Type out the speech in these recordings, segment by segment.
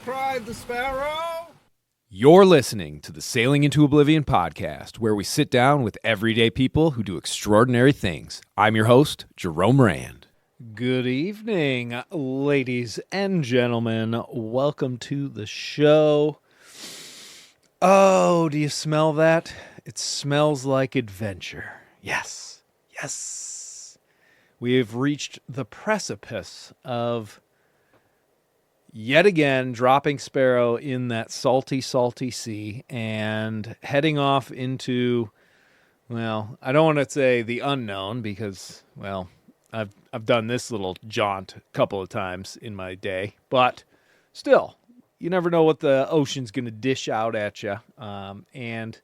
cried the Sparrow. You're listening to the Sailing into Oblivion podcast, where we sit down with everyday people who do extraordinary things. I'm your host, Jerome Rand. Good evening, ladies and gentlemen. Welcome to the show. Oh, do you smell that? It smells like adventure. Yes, yes. We have reached the precipice of yet again dropping Sparrow in that salty, salty sea and heading off into, well, I don't want to say the unknown because, well, I've done this little jaunt a couple of times in my day, but still, you never know what the ocean's going to dish out at you. And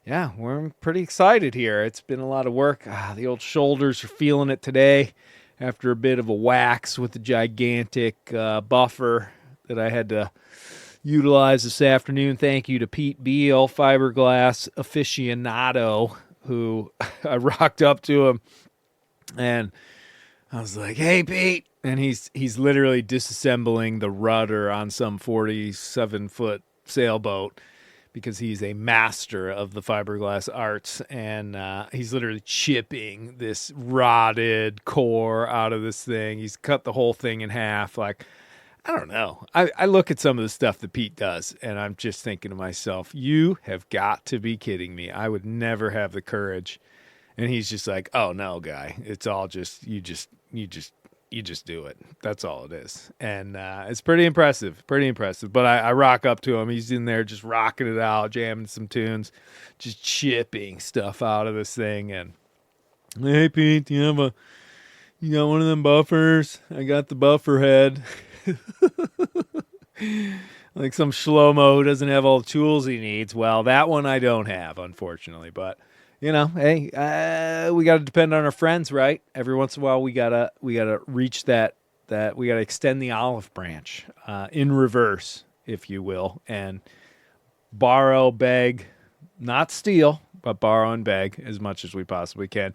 yeah, we're pretty excited here. It's been a lot of work. The old shoulders are feeling it today after a bit of a wax with the gigantic buffer that I had to utilize this afternoon. Thank you to Pete Beal, fiberglass aficionado, who I rocked up to him and I was like, "Hey, Pete." And he's literally disassembling the rudder on some 47-foot sailboat because he's a master of the fiberglass arts, and he's literally chipping this rotted core out of this thing. He's cut the whole thing in half. Like, I don't know. I look at some of the stuff that Pete does, and I'm just thinking to myself, you have got to be kidding me. I would never have the courage. And he's just like, "Oh, no, guy. It's all just, you just do it. That's all it is." And it's pretty impressive. But I rock up to him. He's in there just rocking it out, jamming some tunes, just chipping stuff out of this thing. And, "Hey, Pete, you got one of them buffers?" "I got the buffer head." Like some shlomo who doesn't have all the tools he needs. Well, that one I don't have, unfortunately. But, hey, we got to depend on our friends, right? Every once in a while, we gotta reach that we gotta extend the olive branch in reverse, if you will, and borrow, beg, not steal, but borrow and beg as much as we possibly can,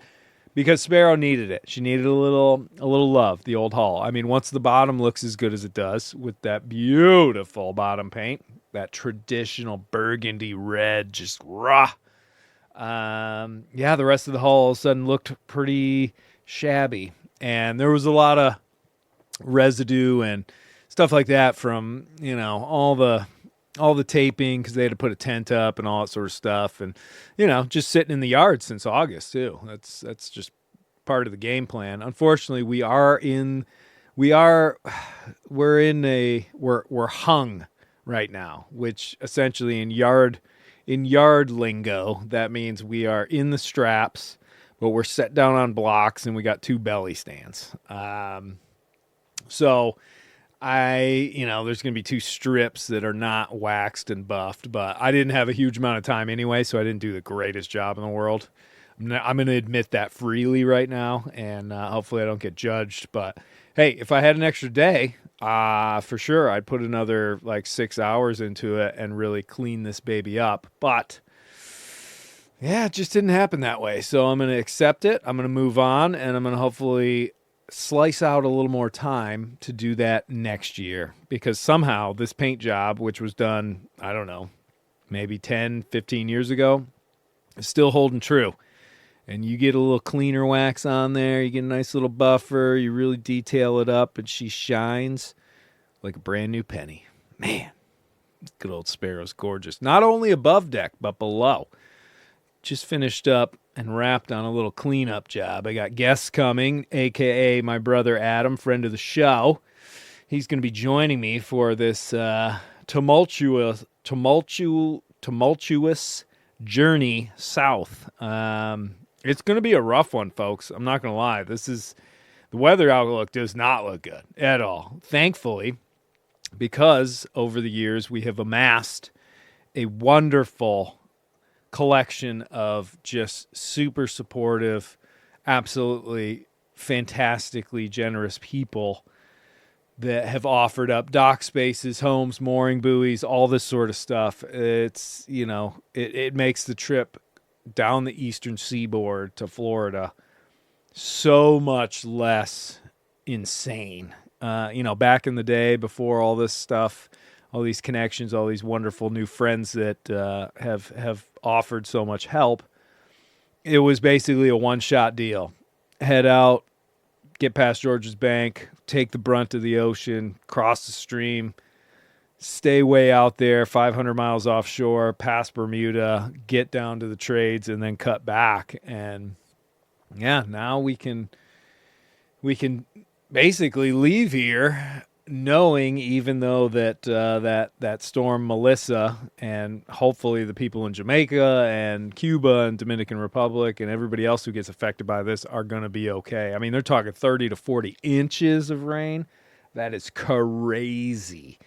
because Sparrow needed it. She needed a little love, the old hull. I mean, once the bottom looks as good as it does with that beautiful bottom paint, that traditional burgundy red, just raw. The rest of the hull all of a sudden looked pretty shabby, and there was a lot of residue and stuff like that from, all the taping, because they had to put a tent up and all that sort of stuff, and, just sitting in the yard since August too. That's just part of the game plan. Unfortunately, we're hung right now, which essentially in yard lingo, that means we are in the straps, but we're set down on blocks and we got two belly stands. So there's going to be two strips that are not waxed and buffed, but I didn't have a huge amount of time anyway, so I didn't do the greatest job in the world. I'm going to admit that freely right now, and hopefully I don't get judged. But hey, if I had an extra day, for sure, I'd put another 6 hours into it and really clean this baby up. But yeah, it just didn't happen that way. So I'm going to accept it. I'm going to move on, and I'm going to hopefully slice out a little more time to do that next year, because somehow this paint job, which was done, I don't know, maybe 10, 15 years ago, is still holding true. And you get a little cleaner wax on there, you get a nice little buffer, you really detail it up, and she shines like a brand new penny. Man, good old Sparrow's gorgeous. Not only above deck, but below. Just finished up and wrapped on a little cleanup job. I got guests coming, a.k.a. my brother Adam, friend of the show. He's going to be joining me for this tumultuous journey south. It's going to be a rough one, folks. I'm not going to lie. The weather outlook does not look good at all. Thankfully, because over the years we have amassed a wonderful collection of just super supportive, absolutely fantastically generous people that have offered up dock spaces, homes, mooring buoys, all this sort of stuff. It's, it makes the trip down the eastern seaboard to Florida so much less insane. Back in the day before all this stuff, all these connections, all these wonderful new friends that have offered so much help. It was basically a one-shot deal. Head out, get past George's Bank, take the brunt of the ocean, cross the stream, stay way out there, 500 miles offshore, past Bermuda, get down to the trades, and then cut back. And yeah, now we can basically leave here knowing, even though that that storm Melissa, and hopefully the people in Jamaica and Cuba and Dominican Republic and everybody else who gets affected by this are going to be okay. I mean, they're talking 30 to 40 inches of rain. That is crazy.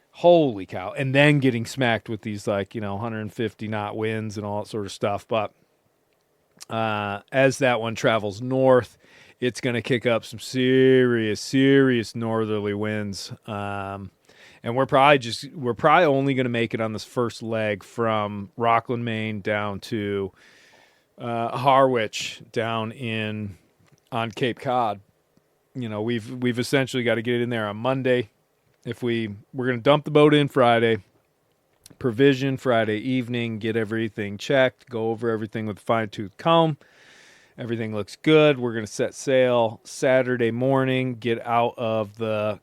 Holy cow. And then getting smacked with these 150 knot winds and all that sort of stuff. But as that one travels north, it's going to kick up some serious northerly winds. And we're probably only going to make it on this first leg from Rockland, Maine down to Harwich down on Cape Cod. We've essentially got to get in there on Monday. We're going to dump the boat in Friday, provision Friday evening, get everything checked, go over everything with a fine-tooth comb. Everything looks good. We're going to set sail Saturday morning, get out of the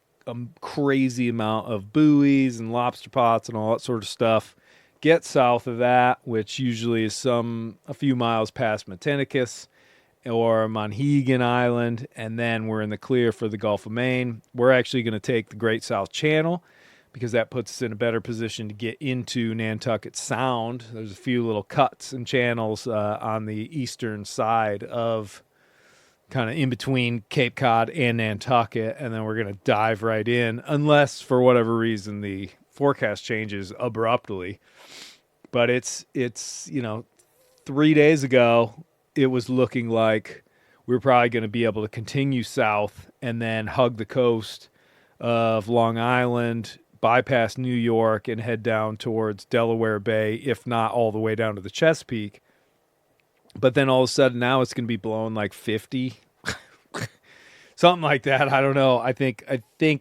crazy amount of buoys and lobster pots and all that sort of stuff. Get south of that, which usually is a few miles past Matinicus or Monhegan Island, and then we're in the clear for the Gulf of Maine. We're actually going to take the Great South Channel because that puts us in a better position to get into Nantucket Sound. There's a few little cuts and channels on the eastern side of kind of in between Cape Cod and Nantucket, and then we're going to dive right in, unless for whatever reason the forecast changes abruptly. But it's 3 days ago, it was looking like we were probably going to be able to continue south and then hug the coast of Long Island, bypass New York, and head down towards Delaware Bay, if not all the way down to the Chesapeake. But then all of a sudden now it's going to be blowing like 50, something like that. I don't know. I think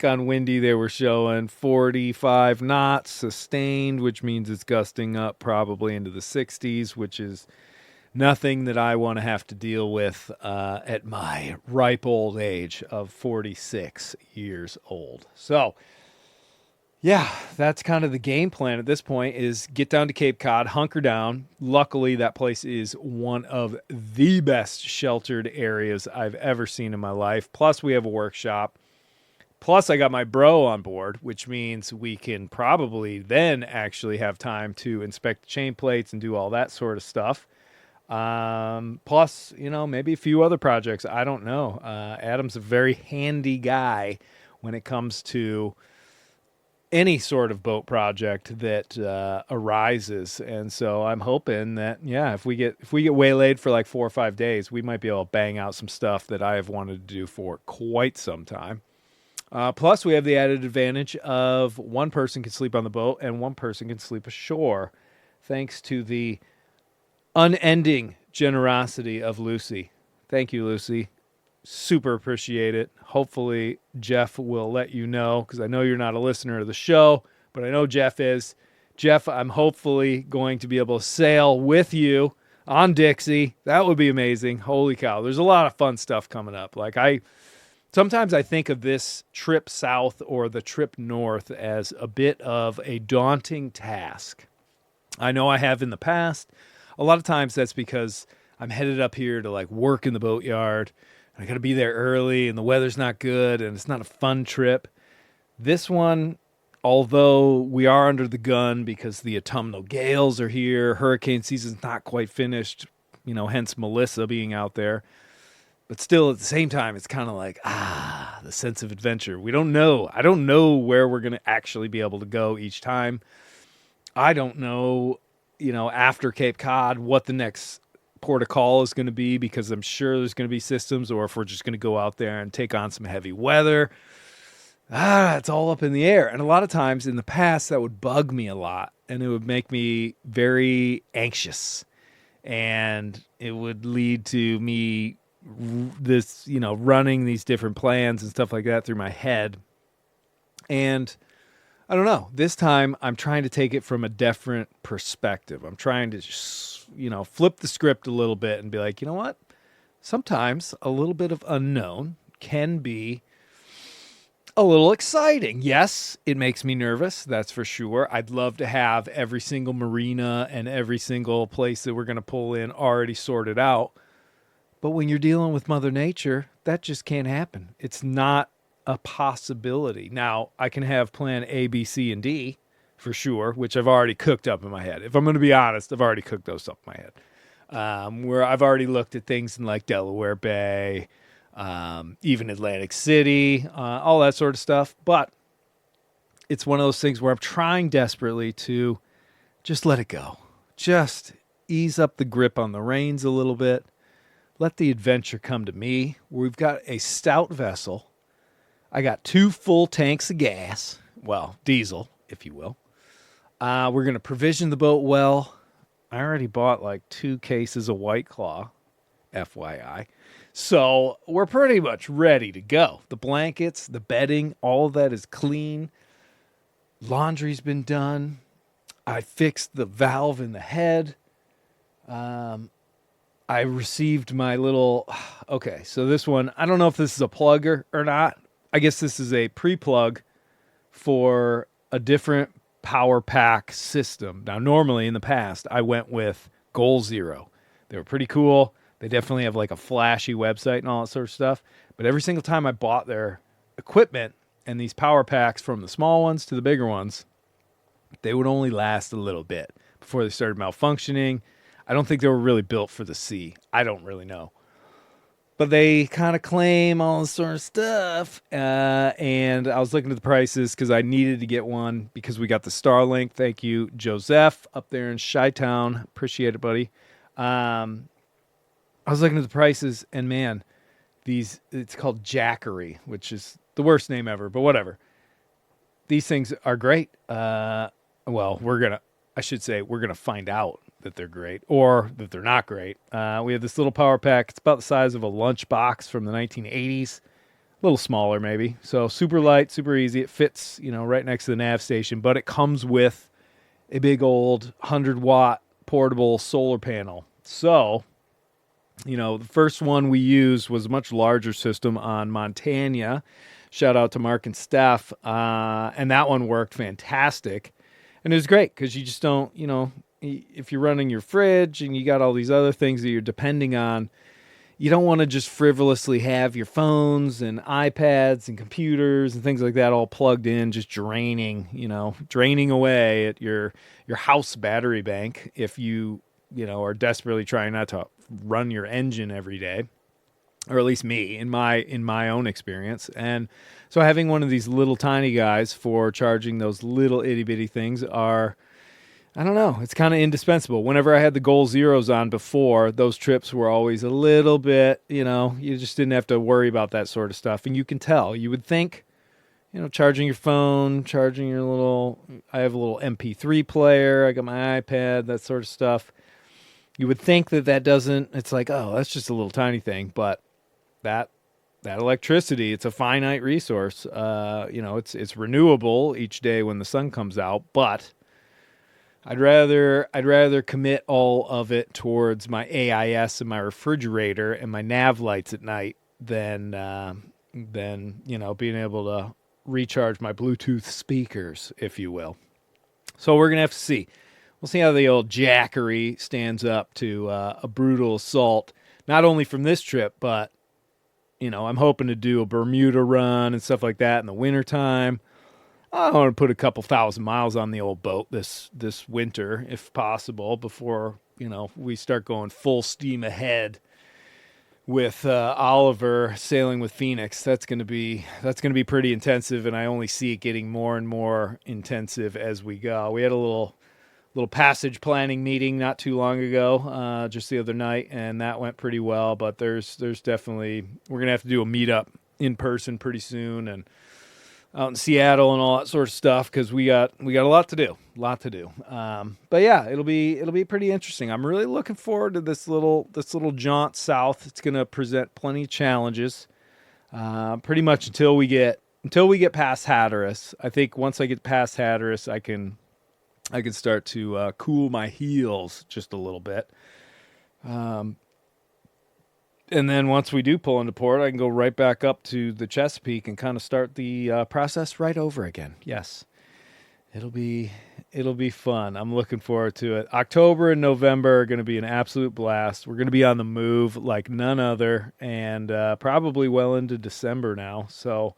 on Windy they were showing 45 knots sustained, which means it's gusting up probably into the 60s, which is nothing that I want to have to deal with at my ripe old age of 46 years old. So yeah, that's kind of the game plan at this point, is get down to Cape Cod, hunker down. Luckily, that place is one of the best sheltered areas I've ever seen in my life. Plus, we have a workshop. Plus, I got my bro on board, which means we can probably then actually have time to inspect the chain plates and do all that sort of stuff. Plus, maybe a few other projects. I don't know. Adam's a very handy guy when it comes to any sort of boat project that arises. And so I'm hoping that, if we get waylaid for like 4 or 5 days, we might be able to bang out some stuff that I have wanted to do for quite some time. Plus, we have the added advantage of one person can sleep on the boat and one person can sleep ashore, thanks to the unending generosity of Lucy. Thank you, Lucy. Super appreciate it. Hopefully Jeff will let you know, because I know you're not a listener of the show, but I know Jeff is. Jeff, I'm hopefully going to be able to sail with you on Dixie. That would be amazing. Holy cow. There's a lot of fun stuff coming up. Sometimes I think of this trip south or the trip north as a bit of a daunting task. I know I have in the past. A lot of times that's because I'm headed up here to work in the boatyard. I got to be there early, and the weather's not good, and it's not a fun trip. This one, although we are under the gun because the autumnal gales are here, hurricane season's not quite finished, hence Melissa being out there. But still, at the same time, it's kind of the sense of adventure. We don't know. I don't know where we're going to actually be able to go each time. I don't know, after Cape Cod, what the next port of call is going to be, because I'm sure there's going to be systems, or if we're just going to go out there and take on some heavy weather. It's all up in the air. And a lot of times in the past, that would bug me a lot, and it would make me very anxious, and it would lead to me running these different plans and stuff like that through my head. And I don't know. This time I'm trying to take it from a different perspective. I'm trying to just, flip the script a little bit and be like, you know what? Sometimes a little bit of unknown can be a little exciting. Yes, it makes me nervous, that's for sure. I'd love to have every single marina and every single place that we're going to pull in already sorted out. But when you're dealing with Mother Nature, that just can't happen. It's not a possibility. Now, I can have plan A, B, C, and D for sure, which I've already cooked up in my head. If I'm going to be honest, I've already cooked those up in my head. Where I've already looked at things in like Delaware Bay, even Atlantic City, all that sort of stuff. But it's one of those things where I'm trying desperately to just let it go. Just ease up the grip on the reins a little bit. Let the adventure come to me. We've got a stout vessel. I got 2 full tanks of gas. Well, diesel, if you will. We're going to provision the boat well. I already bought like 2 cases of White Claw, FYI. So we're pretty much ready to go. The blankets, the bedding, all of that is clean. Laundry's been done. I fixed the valve in the head. I received my little... Okay, so this one, I don't know if this is a plugger or not. I guess this is a pre-plug for a different power pack system. Now, normally in the past, I went with Goal Zero. They were pretty cool. They definitely have like a flashy website and all that sort of stuff. But every single time I bought their equipment and these power packs, from the small ones to the bigger ones, they would only last a little bit before they started malfunctioning. I don't think they were really built for the sea. I don't really know. But they kind of claim all this sort of stuff. And I was looking at the prices because I needed to get one because we got the Starlink. Thank you, Joseph, up there in Chi-Town. Appreciate it, buddy. I was looking at the prices, and man, it's called Jackery, which is the worst name ever, but whatever. These things are great. Well, we're going to find out that they're great or that they're not great. We have this little power pack. It's about the size of a lunch box from the 1980s. A little smaller maybe. So super light, super easy. It fits, right next to the nav station, but it comes with a big old 100-watt portable solar panel. So, the first one we used was a much larger system on Montana. Shout out to Mark and Steph. And that one worked fantastic. And it was great because you just don't, if you're running your fridge and you got all these other things that you're depending on, you don't want to just frivolously have your phones and iPads and computers and things like that all plugged in, just draining away at your house battery bank if you are desperately trying not to run your engine every day, or at least me in my own experience. And so having one of these little tiny guys for charging those little itty bitty things I don't know, it's kind of indispensable. Whenever I had the Goal Zeros on before, those trips were always a little bit, you just didn't have to worry about that sort of stuff. And you can tell, you would think, charging your phone, charging your I have a little MP3 player, I got my iPad, that sort of stuff. You would think that doesn't, it's like, oh, that's just a little tiny thing. But that electricity, it's a finite resource. It's renewable each day when the sun comes out, but I'd rather commit all of it towards my AIS and my refrigerator and my nav lights at night than being able to recharge my Bluetooth speakers, if you will. So we're gonna have to see. We'll see how the old Jackery stands up to a brutal assault, not only from this trip, but I'm hoping to do a Bermuda run and stuff like that in the wintertime. I want to put a couple thousand miles on the old boat this winter, if possible, before we start going full steam ahead with Oliver sailing with Phoenix. That's going to be pretty intensive, and I only see it getting more and more intensive as we go. We had a little passage planning meeting not too long ago, just the other night, and that went pretty well. But there's definitely, we're gonna have to do a meetup in person pretty soon, and out in Seattle and all that sort of stuff, because we got a lot to do. But yeah, it'll be pretty interesting. I'm really looking forward to this little jaunt south. It's gonna present plenty of challenges, pretty much until we get until we get past Hatteras. I think once I get past Hatteras, I can start to cool my heels just a little bit. And then once we do pull into port, I can go right back up to the Chesapeake and kind of start the process right over again. Yes, it'll be fun. I'm looking forward to it. October and November are going to be an absolute blast. We're going to be on the move like none other, and probably well into December now. So,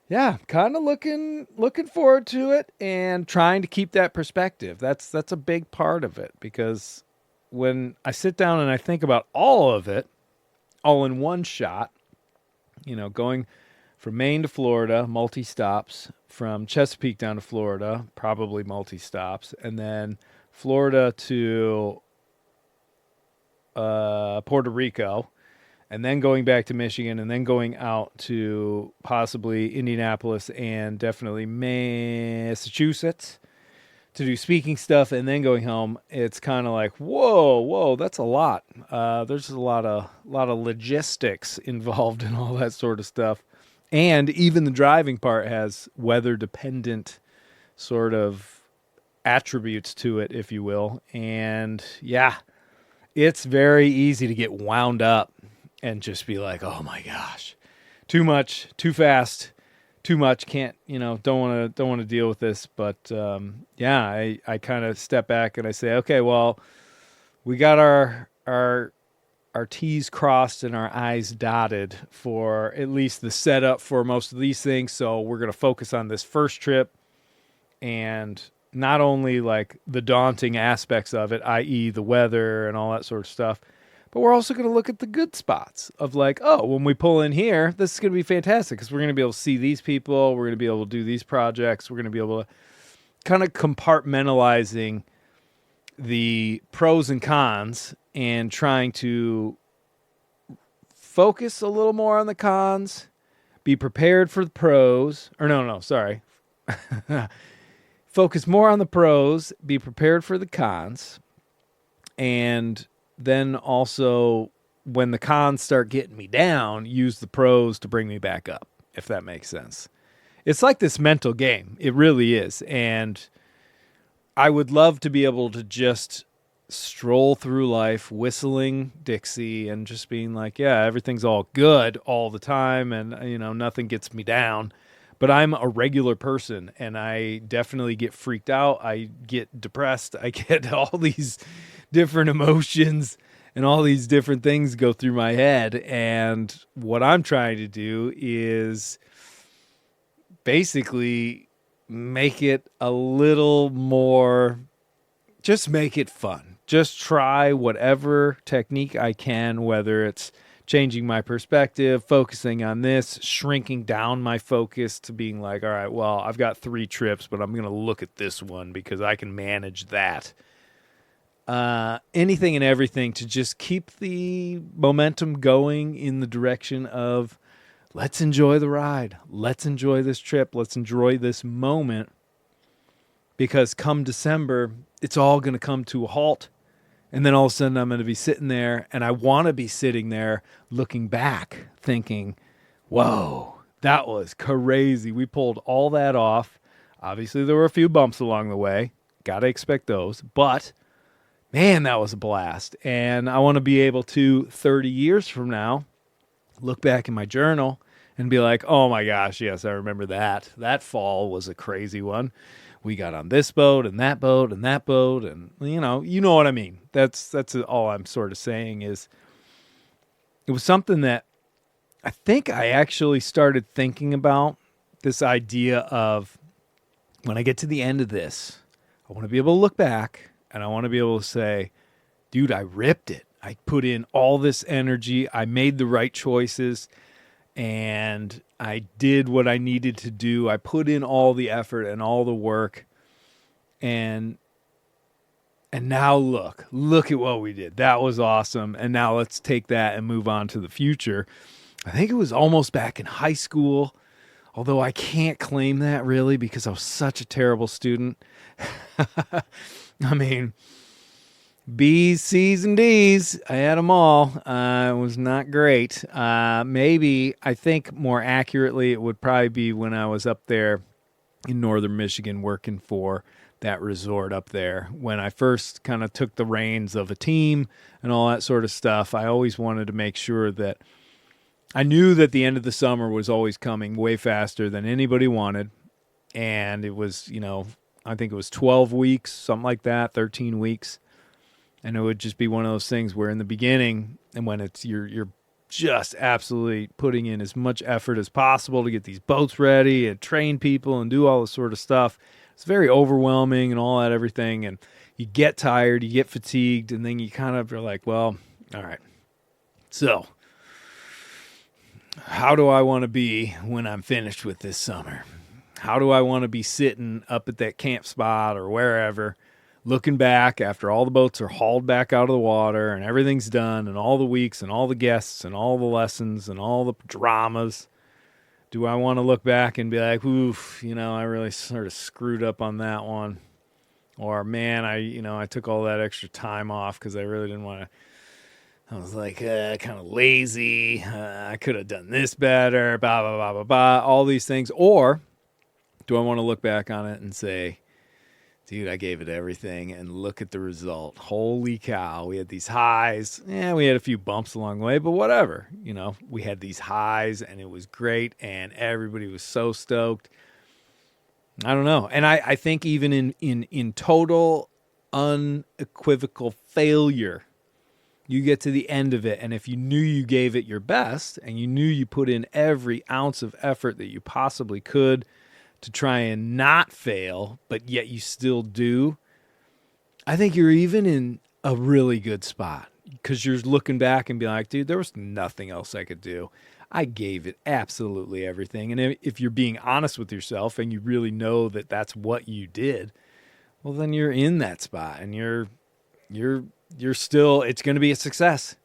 yeah, kind of looking forward to it and trying to keep that perspective. That's a big part of it, because when I sit down and I think about all of it, all in one shot, going from Maine to Florida, multi-stops, from Chesapeake down to Florida, probably multi-stops, and then Florida to Puerto Rico, and then going back to Michigan, and then going out to possibly Indianapolis and definitely Massachusetts to do speaking stuff, and then going home. It's kind of like, whoa, that's a lot. There's a lot of logistics involved in all that sort of stuff. And even the driving part has weather-dependent sort of attributes to it, if you will. And yeah, it's very easy to get wound up and just be like, oh my gosh, too much, too fast, too much, can't, don't want to deal with this. But yeah, I kind of step back and I say, okay, well, we got our T's crossed and our I's dotted for at least the setup for most of these things. So we're going to focus on this first trip, and not only like the daunting aspects of it, i.e. the weather and all that sort of stuff, but we're also going to look at the good spots of like, oh, when we pull in here, this is going to be fantastic because we're going to be able to see these people. We're going to be able to do these projects. We're going to be able to kind of compartmentalizing the pros and cons and trying to focus a little more on the cons, be prepared for the pros, or no, sorry. Focus more on the pros, be prepared for the cons, and then also when the cons start getting me down, use the pros to bring me back up, if that makes sense. It's like this mental game. It really is. And I would love to be able to just stroll through life whistling Dixie and just being like, yeah, everything's all good all the time and, nothing gets me down. But I'm a regular person, and I definitely get freaked out. I get depressed. I get all these different emotions and all these different things go through my head. And what I'm trying to do is basically make it a little more, just make it fun. Just try whatever technique I can, whether it's changing my perspective, focusing on this, shrinking down my focus to being like, all right, well, I've got 3 trips, but I'm going to look at this one because I can manage that. Anything and everything to just keep the momentum going in the direction of let's enjoy the ride. Let's enjoy this trip. Let's enjoy this moment, because come December, it's all going to come to a halt. And then all of a sudden I'm going to be sitting there, and I want to be sitting there looking back thinking, whoa, that was crazy. We pulled all that off. Obviously there were a few bumps along the way. Got to expect those. But man, that was a blast. And I want to be able to, 30 years from now, look back in my journal and be like, oh my gosh, yes, I remember that. That fall was a crazy one. We got on this boat and that boat and that boat, and you know what I mean. That's all I'm sort of saying is it was something that I think I actually started thinking about, this idea of when I get to the end of this, I want to be able to look back and I want to be able to say, dude, I ripped it. I put in all this energy. I made the right choices. And I did what I needed to do. I put in all the effort and all the work. And now look at what we did. That was awesome. And now let's take that and move on to the future. I think it was almost back in high school, although I can't claim that really because I was such a terrible student. I mean, B's, C's, and D's. I had them all. It was not great. Maybe, I think more accurately, it would probably be when I was up there in northern Michigan working for that resort up there. When I first kind of took the reins of a team and all that sort of stuff, I always wanted to make sure that I knew that the end of the summer was always coming way faster than anybody wanted. And it was, I think it was 12 weeks, something like that, 13 weeks. And it would just be one of those things where in the beginning, and when it's you're just absolutely putting in as much effort as possible to get these boats ready and train people and do all this sort of stuff. It's very overwhelming and all that everything. And you get tired, you get fatigued, and then you kind of are like, well, all right. So how do I want to be when I'm finished with this summer? How do I want to be sitting up at that camp spot or wherever, looking back after all the boats are hauled back out of the water and everything's done and all the weeks and all the guests and all the lessons and all the dramas? Do I want to look back and be like, oof, I really sort of screwed up on that one? Or, man, I took all that extra time off because I really didn't want to. I was like, kind of lazy. I could have done this better, blah, blah, blah, blah, blah, all these things. Or do I want to look back on it and say, dude, I gave it everything, and look at the result. Holy cow. We had these highs. Yeah, we had a few bumps along the way, but whatever. We had these highs, and it was great, and everybody was so stoked. I don't know. And I think even in total unequivocal failure, you get to the end of it, and if you knew you gave it your best, and you knew you put in every ounce of effort that you possibly could to try and not fail, but yet you still do, I think you're even in a really good spot because you're looking back and be like, dude, there was nothing else I could do. I gave it absolutely everything. And if you're being honest with yourself and you really know that that's what you did, well, then you're in that spot and you're still, it's going to be a success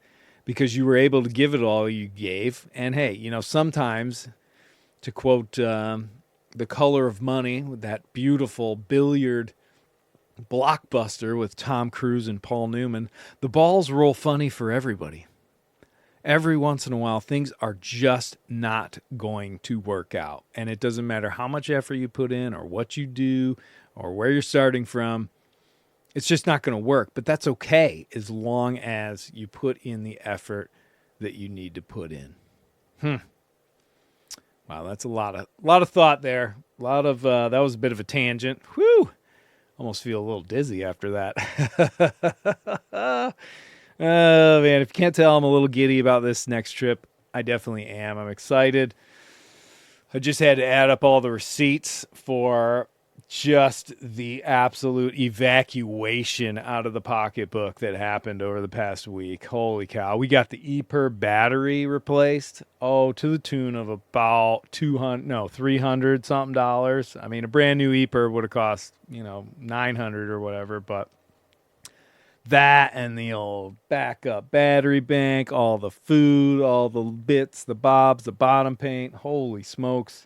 because you were able to give it all you gave. And hey, sometimes, to quote The Color of Money, with that beautiful billiard blockbuster with Tom Cruise and Paul Newman, the balls roll funny for everybody. Every once in a while, things are just not going to work out. And it doesn't matter how much effort you put in or what you do or where you're starting from. It's just not going to work. But that's okay as long as you put in the effort that you need to put in. Wow, that's a lot of thought there. A lot of that was a bit of a tangent. Whew! Almost feel a little dizzy after that. Oh man, if you can't tell, I'm a little giddy about this next trip. I definitely am. I'm excited. I just had to add up all the receipts for just the absolute evacuation out of the pocketbook that happened over the past week. Holy cow. We got the EPIR battery replaced. Oh, to the tune of about $300 something dollars. I mean, a brand new EPIR would have cost, $900 or whatever, but that and the old backup battery bank, all the food, all the bits, the bobs, the bottom paint. Holy smokes.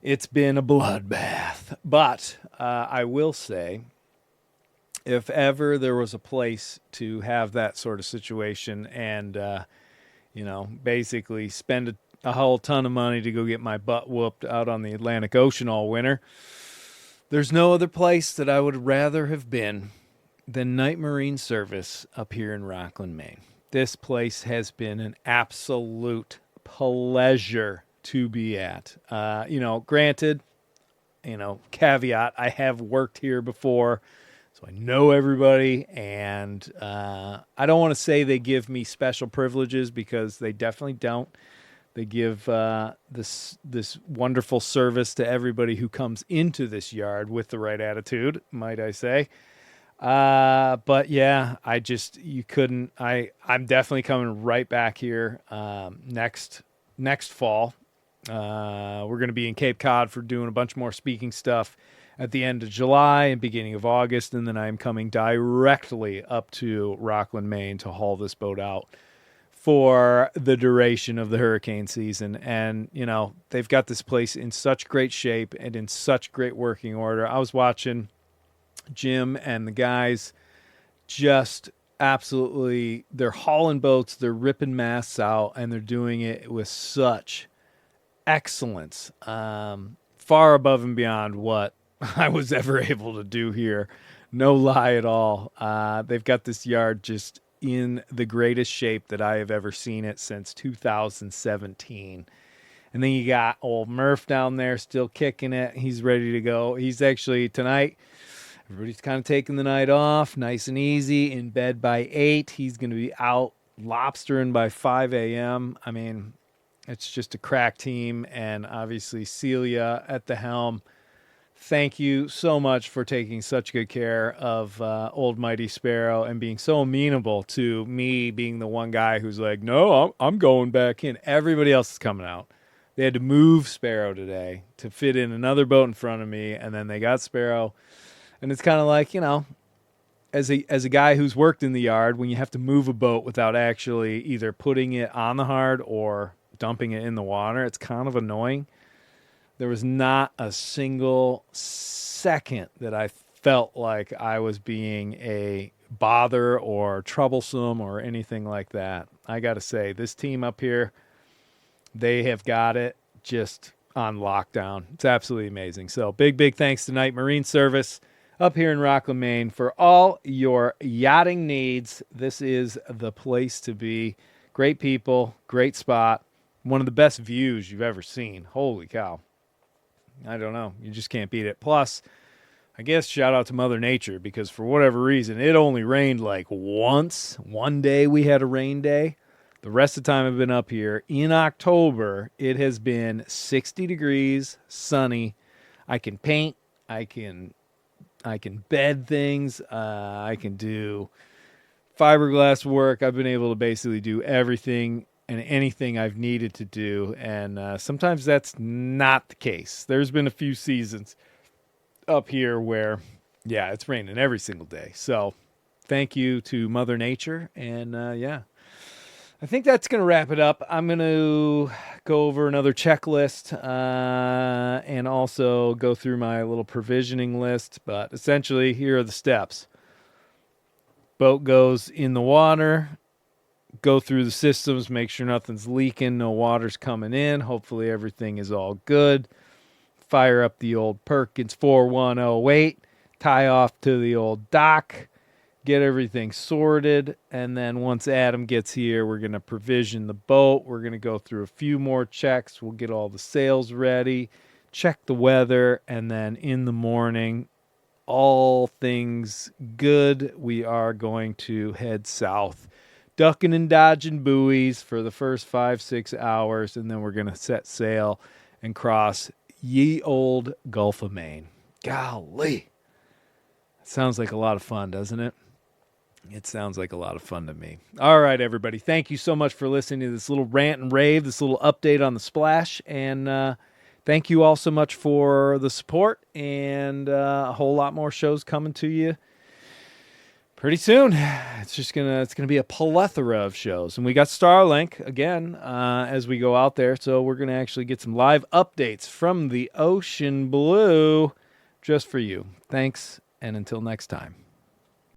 It's been a bloodbath. But I will say, if ever there was a place to have that sort of situation and, basically spend a whole ton of money to go get my butt whooped out on the Atlantic Ocean all winter, there's no other place that I would rather have been than Night Marine Service up here in Rockland, Maine. This place has been an absolute pleasure to be at. Granted, caveat, I have worked here before, so I know everybody, and I don't want to say they give me special privileges because they definitely don't. They give this wonderful service to everybody who comes into this yard with the right attitude, might I say. But yeah, I'm definitely coming right back here next fall. We're going to be in Cape Cod for doing a bunch more speaking stuff at the end of July and beginning of August, and then I'm coming directly up to Rockland, Maine to haul this boat out for the duration of the hurricane season. And, they've got this place in such great shape and in such great working order. I was watching Jim and the guys just absolutely, they're hauling boats, they're ripping masts out, and they're doing it with such excellence, far above and beyond what I was ever able to do here. No lie at all. They've got this yard just in the greatest shape that I have ever seen it since 2017. And then you got old Murph down there still kicking it. He's ready to go. He's actually tonight, everybody's kind of taking the night off, nice and easy, in bed by 8. He's going to be out lobstering by 5 a.m. I mean, it's just a crack team, and obviously Celia at the helm. Thank you so much for taking such good care of old mighty Sparrow and being so amenable to me being the one guy who's like, no, I'm going back in. Everybody else is coming out. They had to move Sparrow today to fit in another boat in front of me, and then they got Sparrow. And it's kind of like, you know, as a guy who's worked in the yard, when you have to move a boat without actually either putting it on the hard or dumping it in the water, it's kind of annoying. There was not a single second that I felt like I was being a bother or troublesome or anything like that. I got to say, this team up here, they have got it just on lockdown. It's absolutely amazing. So big thanks to Night Marine Service up here in Rockland, Maine for all your yachting needs. This is the place to be. Great people, great spot. One of the best views you've ever seen. Holy cow. I don't know. You just can't beat it. Plus, I guess shout out to Mother Nature, because for whatever reason, it only rained like once. One day we had a rain day. The rest of the time I've been up here, in October, it has been 60 degrees, sunny. I can paint. I can bed things. I can do fiberglass work. I've been able to basically do everything and anything I've needed to do. And sometimes that's not the case. There's been a few seasons up here where, yeah, it's raining every single day. So thank you to Mother Nature. And yeah, I think that's going to wrap it up. I'm going to go over another checklist and also go through my little provisioning list. But essentially, here are the steps. Boat goes in the water. Go through the systems, make sure nothing's leaking, no water's coming in. Hopefully everything is all good. Fire up the old Perkins 4108, tie off to the old dock, get everything sorted, and then once Adam gets here, we're going to provision the boat. We're going to go through a few more checks. We'll get all the sails ready, check the weather, and then in the morning, all things good, we are going to head south. Ducking and dodging buoys for the first 5-6 hours, and then we're going to set sail and cross ye old Gulf of Maine. Golly. Sounds like a lot of fun, doesn't it? It sounds like a lot of fun to me. All right, everybody. Thank you so much for listening to this little rant and rave, this little update on the Splash. And thank you all so much for the support, and a whole lot more shows coming to you pretty soon. It's gonna be a plethora of shows, and we got Starlink again as we go out there. So we're gonna actually get some live updates from the ocean blue just for you. Thanks, and until next time.